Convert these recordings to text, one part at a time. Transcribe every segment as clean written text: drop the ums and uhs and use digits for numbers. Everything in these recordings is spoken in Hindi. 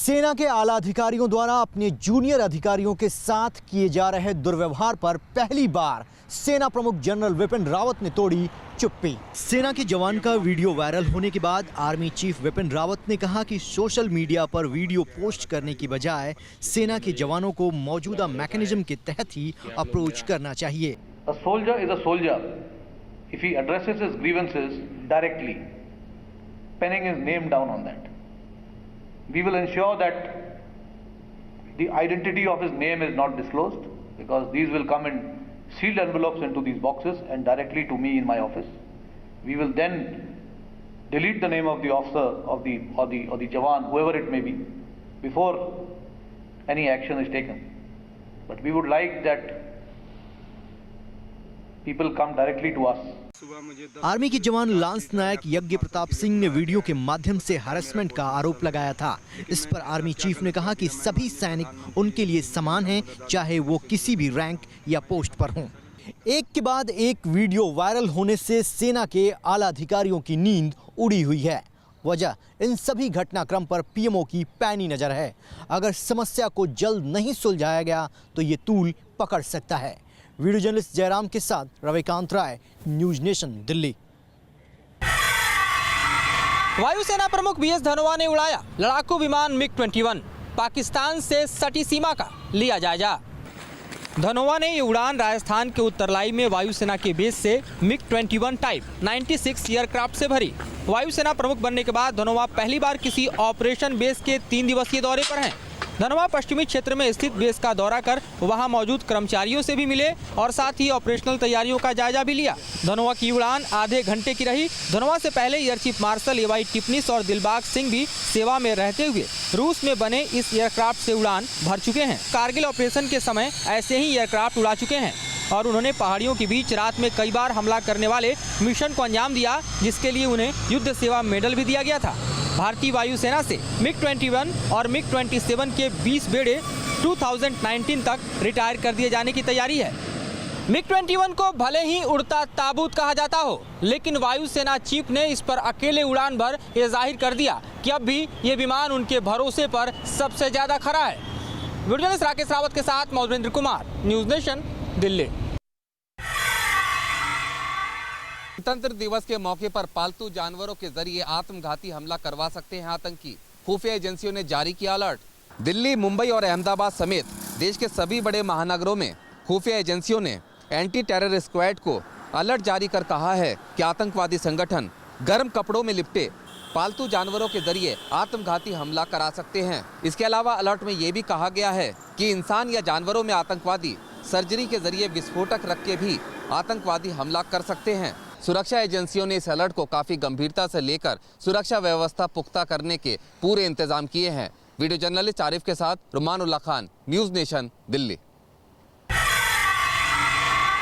सेना के आला अधिकारियों द्वारा अपने जूनियर अधिकारियों के साथ किए जा रहे दुर्व्यवहार पर पहली बार सेना प्रमुख जनरल विपिन रावत ने तोड़ी चुप्पी। सेना के जवान का वीडियो वायरल होने के बाद आर्मी चीफ विपिन रावत ने कहा कि सोशल मीडिया पर वीडियो पोस्ट करने की बजाय सेना के जवानों को मौजूदा मैकेनिज्म के तहत ही अप्रोच करना चाहिए। A soldier is a soldier if he addresses his grievances directly, penning his name down on that. We will ensure that the identity of his name is not disclosed, because these will come in sealed envelopes into these boxes and directly to me in my office. We will then delete the name of the officer or the Jawan, whoever it may be, before any action is taken. But we would like that people come directly to us. Army के जवान लांस नायक यज्ञ प्रताप सिंह ने वीडियो के माध्यम से हरासमेंट का आरोप लगाया था। इस पर आर्मी चीफ ने कहा कि सभी सैनिक उनके लिए समान हैं, चाहे वो किसी भी रैंक या पोस्ट पर हों। एक के बाद एक वीडियो वायरल होने से सेना के आला अधिकारियों की नींद उड़ी हुई है। वजह इन सभी घटनाक्रम पर पीएमओ की पैनी नजर है। अगर समस्या को जल्द नहीं सुलझाया गया तो ये तूल पकड़ सकता है। वीडियो जर्नलिस्ट जयराम के साथ रविकांत राय, न्यूज नेशन, दिल्ली। वायुसेना प्रमुख बीएस धनोआ ने उड़ाया लड़ाकू विमान मिग-21, पाकिस्तान से सटी सीमा का लिया जायजा। धनोआ ने ये उड़ान राजस्थान के उत्तरलाई में वायुसेना के बेस से मिग-21 टाइप 96 एयरक्राफ्ट से भरी। वायुसेना प्रमुख बनने के बाद धनोआ पहली बार किसी ऑपरेशन बेस के 3 दिवसीय दौरे पर हैं। धनोआ पश्चिमी क्षेत्र में स्थित बेस का दौरा कर वहां मौजूद कर्मचारियों से भी मिले और साथ ही ऑपरेशनल तैयारियों का जायजा भी लिया। धनोआ की उड़ान आधे घंटे की रही। धनोआ से पहले एयर चीफ मार्शल एवाई टिपनिस और दिलबाग सिंह भी सेवा में रहते हुए रूस में बने इस एयरक्राफ्ट से उड़ान भर चुके हैं। कारगिल ऑपरेशन के समय ऐसे ही एयरक्राफ्ट उड़ा चुके हैं और उन्होंने पहाड़ियों के बीच रात में कई बार हमला करने वाले मिशन को अंजाम दिया, जिसके लिए उन्हें युद्ध सेवा मेडल भी दिया गया था। भारतीय वायुसेना से मिग-21 और मिग-27 के 20 बेड़े 2019 तक रिटायर कर दिए जाने की तैयारी है। मिग-21 को भले ही उड़ता ताबूत कहा जाता हो, लेकिन वायुसेना चीफ ने इस पर अकेले उड़ान भर ये जाहिर कर दिया कि अब भी ये विमान उनके भरोसे पर सबसे ज्यादा खरा है। वीडियो जर्नलिस्ट राकेश रावत के साथ मौजवेंद्र कुमार, न्यूज नेशन, दिल्ली। गणतंत्र दिवस के मौके पर पालतू जानवरों के जरिए आत्मघाती हमला करवा सकते हैं आतंकी। खुफिया एजेंसियों ने जारी किया अलर्ट। दिल्ली, मुंबई और अहमदाबाद समेत देश के सभी बड़े महानगरों में खुफिया एजेंसियों ने एंटी टेरर स्क्वाड को अलर्ट जारी कर कहा है कि आतंकवादी संगठन गर्म कपड़ों में लिपटे पालतू जानवरों के जरिए आत्मघाती हमला करा सकते हैं। इसके अलावा अलर्ट में ये भी कहा गया है कि इंसान या जानवरों में आतंकवादी सर्जरी के जरिए विस्फोटक रख के भी आतंकवादी हमला कर सकते हैं। सुरक्षा एजेंसियों ने इस अलर्ट को काफी गंभीरता से लेकर सुरक्षा व्यवस्था पुख्ता करने के पूरे इंतजाम किए हैं। वीडियो जर्नलिस्ट आरिफ के साथ Rumanullah Khan, news nation, Delhi.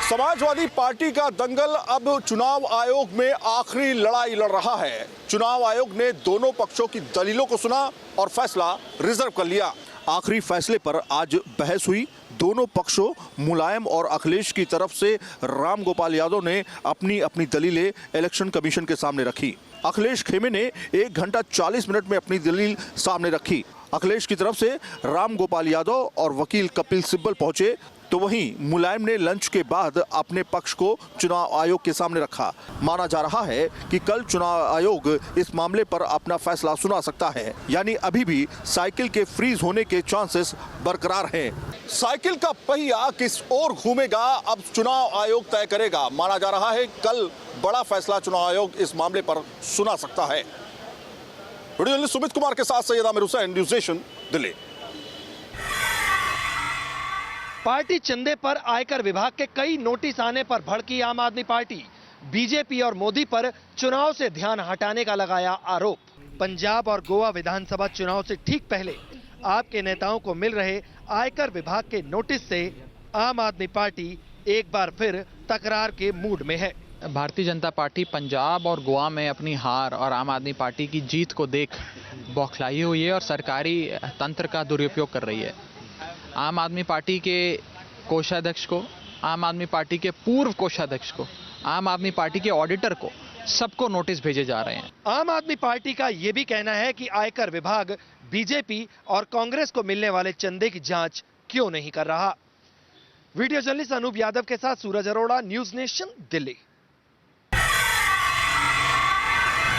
Samajwadi Party का दंगल अब चुनाव आयोग में आखिरी लड़ाई लड़ रहा है। चुनाव आयोग ने दोनों पक्षों की दलीलों को सुना और फैसला रिजर्व कर लिया। आखिरी फैसले पर आज बहस हुई। दोनों पक्षों मुलायम और अखिलेश की तरफ से राम गोपाल यादव ने अपनी अपनी दलीलें इलेक्शन कमीशन के सामने रखी। अखिलेश खेमे ने 1 घंटा 40 मिनट में अपनी दलील सामने रखी। अखिलेश की तरफ से राम गोपाल यादव और वकील कपिल सिब्बल पहुंचे, तो वहीं मुलायम ने लंच के बाद अपने पक्ष को चुनाव आयोग के सामने रखा। माना जा रहा है कि कल चुनाव आयोग इस मामले पर अपना फैसला सुना सकता है, यानी अभी भी साइकिल के फ्रीज होने के चांसेस बरकरार हैं। साइकिल का पहिया किस ओर घूमेगा अब चुनाव आयोग तय करेगा। माना जा रहा है कल बड़ा फैसला चुनाव आयोग इस मामले पर सुना सकता है। वीडियो जर्नलिस्ट सुमित कुमार के साथ Syed Aamir Hussain, news nation, Delhi. Party चंदे पर आयकर विभाग के कई नोटिस आने पर भड़की आम आदमी पार्टी। बीजेपी और मोदी पर चुनाव से ध्यान हटाने का लगाया आरोप। पंजाब और गोवा विधानसभा चुनाव से ठीक पहले आपके नेताओं को मिल रहे आयकर विभाग के नोटिस से आम आदमी पार्टी एक बार फिर तकरार के मूड में है। भारतीय जनता पार्टी पंजाब और गोवा में अपनी हार और आम आदमी पार्टी की जीत को देख बौखलाई हुई है और सरकारी तंत्र का दुरुपयोग कर रही है। आम आदमी पार्टी के कोषाध्यक्ष को, आम आदमी पार्टी के पूर्व कोषाध्यक्ष को, आम आदमी पार्टी के ऑडिटर को, सबको नोटिस भेजे जा रहे हैं। आम आदमी पार्टी का ये भी कहना है कि आयकर विभाग बीजेपी और कांग्रेस को मिलने वाले चंदे की जांच क्यों नहीं कर रहा? वीडियो जर्नलिस्ट अनूप यादव के साथ सूरज अरोड़ा, न्यूज नेशन, दिल्ली।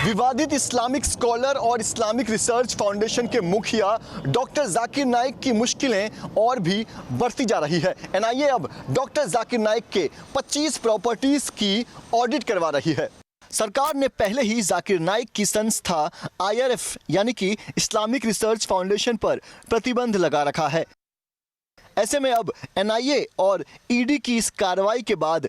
विवादित इस्लामिक स्कॉलर और इस्लामिक रिसर्च फाउंडेशन के मुखिया डॉक्टर जाकिर नाइक की मुश्किलें और भी बढ़ती जा रही है। एनआईए अब डॉक्टर जाकिर नाइक के 25 प्रॉपर्टीज की ऑडिट करवा रही है। सरकार ने पहले ही जाकिर नाइक की संस्था IRF यानी कि इस्लामिक रिसर्च फाउंडेशन पर प्रतिबंध लगा रखा है। ऐसे में अब एनआईए और ईडी की इस कार्रवाई के बाद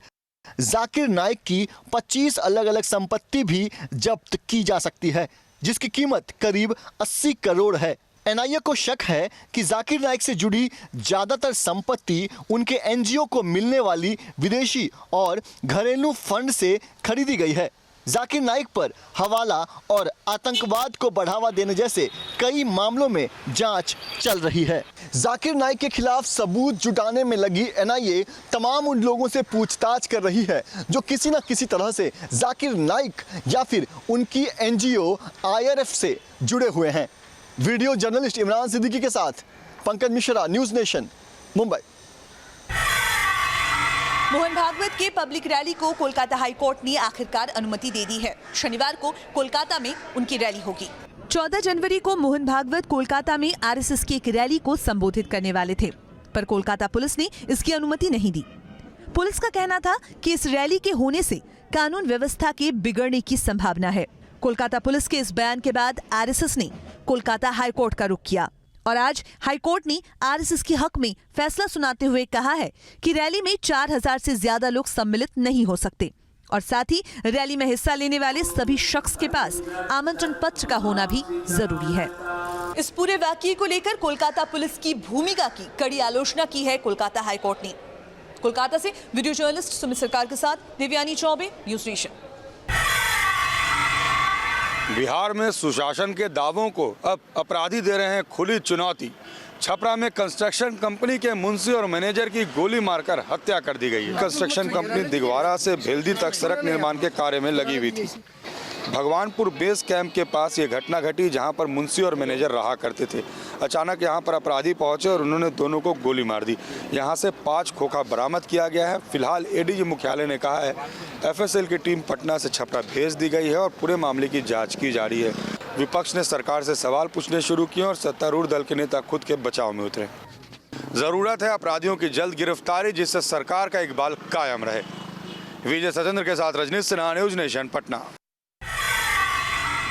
जाकिर नाइक की 25 अलग अलग संपत्ति भी जब्त की जा सकती है, जिसकी कीमत करीब 80 करोड़ है। एनआईए को शक है कि जाकिर नाइक से जुड़ी ज्यादातर संपत्ति उनके एनजीओ को मिलने वाली विदेशी और घरेलू फंड से खरीदी गई है। जाकिर नाइक पर हवाला और आतंकवाद को बढ़ावा देने जैसे कई मामलों में जांच चल रही है। जाकिर नाइक के खिलाफ सबूत जुटाने में लगी एनआईए तमाम उन लोगों से पूछताछ कर रही है जो किसी न किसी तरह से जाकिर नाइक या फिर उनकी एनजीओ IRF से जुड़े हुए हैं। वीडियो जर्नलिस्ट इमरान सिद्दीकी के साथ पंकज मिश्रा, न्यूज नेशन, मुंबई। मोहन भागवत के पब्लिक रैली को कोलकाता हाई कोर्ट ने आखिरकार अनुमति दे दी है। शनिवार को कोलकाता में उनकी रैली होगी। 14 जनवरी को मोहन भागवत कोलकाता में RSS की एक रैली को संबोधित करने वाले थे, पर कोलकाता पुलिस ने इसकी अनुमति नहीं दी। पुलिस का कहना था कि इस रैली के होने से कानून व्यवस्था के बिगड़ने की संभावना है। कोलकाता पुलिस के इस बयान के बाद RSS ने कोलकाता हाई कोर्ट का रुख किया और आज हाई कोर्ट ने RSS के हक में फैसला सुनाते हुए कहा है कि रैली में 4000 से ज्यादा लोग सम्मिलित नहीं हो सकते और साथ ही रैली में हिस्सा लेने वाले सभी शख्स के पास आमंत्रण पत्र का होना भी जरूरी है। इस पूरे वाकये को लेकर कोलकाता पुलिस की भूमिका की कड़ी आलोचना की है कोलकाता हाई कोर्ट ने। कोलकाता से वीडियो जर्नलिस्ट सुमित सरकार के साथ देवयानी चौबे, न्यूज नेशन। बिहार में सुशासन के दावों को अब अपराधी दे रहे हैं खुली चुनौती। छपरा में कंस्ट्रक्शन कंपनी के मुंशी और मैनेजर की गोली मारकर हत्या कर दी गई है। कंस्ट्रक्शन कंपनी दिगवारा से भेल्दी तक सड़क निर्माण के कार्य में लगी हुई थी। भगवानपुर बेस कैंप के पास ये घटना घटी, जहां पर मुंशी और मैनेजर रहा करते थे। अचानक यहां पर अपराधी पहुंचे और उन्होंने दोनों को गोली मार दी। यहां से 5 खोखा बरामद किया गया है। फिलहाल ADG मुख्यालय ने कहा है FSL की टीम पटना से छपरा भेज दी गई है और पूरे मामले की जांच की जा रही है। विपक्ष ने सरकार से सवाल पूछने शुरू किए और सत्तारूढ़ दल के नेता खुद के बचाव में उतरे। जरूरत है अपराधियों की जल्द गिरफ्तारी, जिससे सरकार का इकबाल कायम रहे। विजय सतेंद्र के साथ रजनीश सिन्हा, न्यूज नेशन, पटना।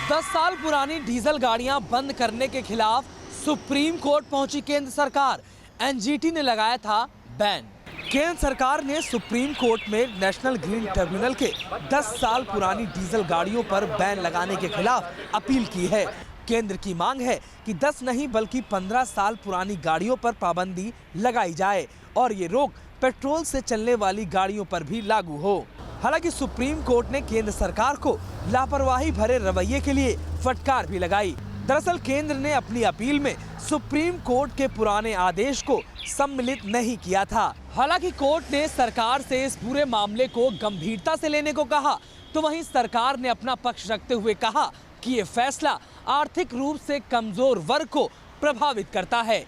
10 साल पुरानी डीजल गाड़ियां बंद करने के खिलाफ सुप्रीम कोर्ट पहुंची केंद्र सरकार। NGT ने लगाया था बैन। केंद्र सरकार ने सुप्रीम कोर्ट में नेशनल ग्रीन ट्रिब्यूनल के 10 साल पुरानी डीजल गाड़ियों पर बैन लगाने के खिलाफ अपील की है। केंद्र की मांग है कि 10 नहीं बल्कि 15 साल पुरानी गाड़ियों पर पाबंदी लगाई जाए और ये रोक पेट्रोल से चलने वाली गाड़ियों पर भी लागू हो। हालांकि सुप्रीम कोर्ट ने केंद्र सरकार को लापरवाही भरे रवैये के लिए फटकार भी लगाई। दरअसल केंद्र ने अपनी अपील में सुप्रीम कोर्ट के पुराने आदेश को सम्मिलित नहीं किया था। हालांकि कोर्ट ने सरकार से इस पूरे मामले को गंभीरता से लेने को कहा, तो वहीं सरकार ने अपना पक्ष रखते हुए कहा कि ये फैसला आर्थिक रूप से कमजोर वर्ग को प्रभावित करता है।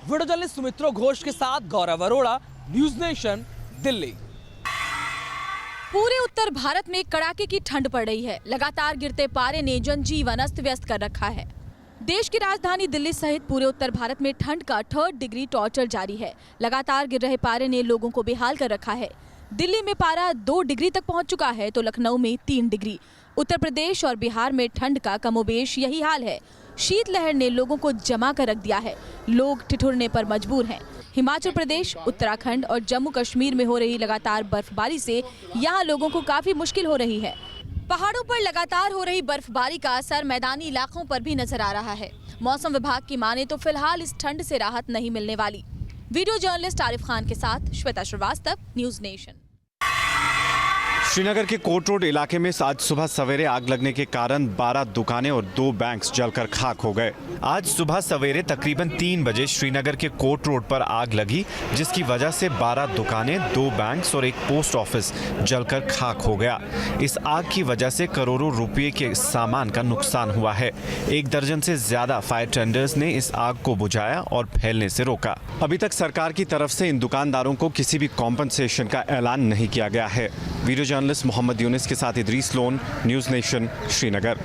वीडियो जर्नलिस्ट सुमित्रो घोष के साथ गौरव अरोड़ा, न्यूज नेशन, दिल्ली। पूरे उत्तर भारत में कड़ाके की ठंड पड़ रही है। लगातार गिरते पारे ने जनजीवन अस्त व्यस्त कर रखा है। देश की राजधानी दिल्ली सहित पूरे उत्तर भारत में ठंड का 3rd डिग्री टॉर्चर जारी है। लगातार गिर रहे पारे ने लोगों को बेहाल कर रखा है। दिल्ली में पारा 2 डिग्री तक पहुंच चुका है तो लखनऊ में 3 डिग्री। उत्तर प्रदेश और बिहार में ठंड का कमोबेश यही हाल है। शीतलहर ने लोगों को जमा कर रख दिया है। लोग ठिठुरने पर मजबूर हैं। हिमाचल प्रदेश, उत्तराखंड और जम्मू कश्मीर में हो रही लगातार बर्फबारी से यहाँ लोगों को काफी मुश्किल हो रही है। पहाड़ों पर लगातार हो रही बर्फबारी का असर मैदानी इलाकों पर भी नजर आ रहा है। मौसम विभाग की माने तो फिलहाल इस ठंड से राहत नहीं मिलने वाली। वीडियो जर्नलिस्ट आरिफ खान के साथ श्वेता श्रीवास्तव, न्यूज नेशन। श्रीनगर के कोर्ट रोड इलाके में आज सुबह सवेरे आग लगने के कारण 12 दुकानें और 2 बैंक्स जलकर खाक हो गए। आज सुबह सवेरे तकरीबन 3 बजे श्रीनगर के कोर्ट रोड पर आग लगी, जिसकी वजह से 12 दुकानें, 2 बैंक्स और एक पोस्ट ऑफिस जलकर खाक हो गया। इस आग की वजह से करोड़ों रुपए के सामान का नुकसान हुआ है। 1 दर्जन से ज्यादा फायर टेंडर्स ने इस आग को बुझाया और फैलने से रोका। अभी तक सरकार की तरफ से इन दुकानदारों को किसी भी कॉम्पनसेशन का ऐलान नहीं किया गया है। वीडियो जर्नलिस्ट मोहम्मद यूनिस के साथ Idris loan, news nation, Srinagar.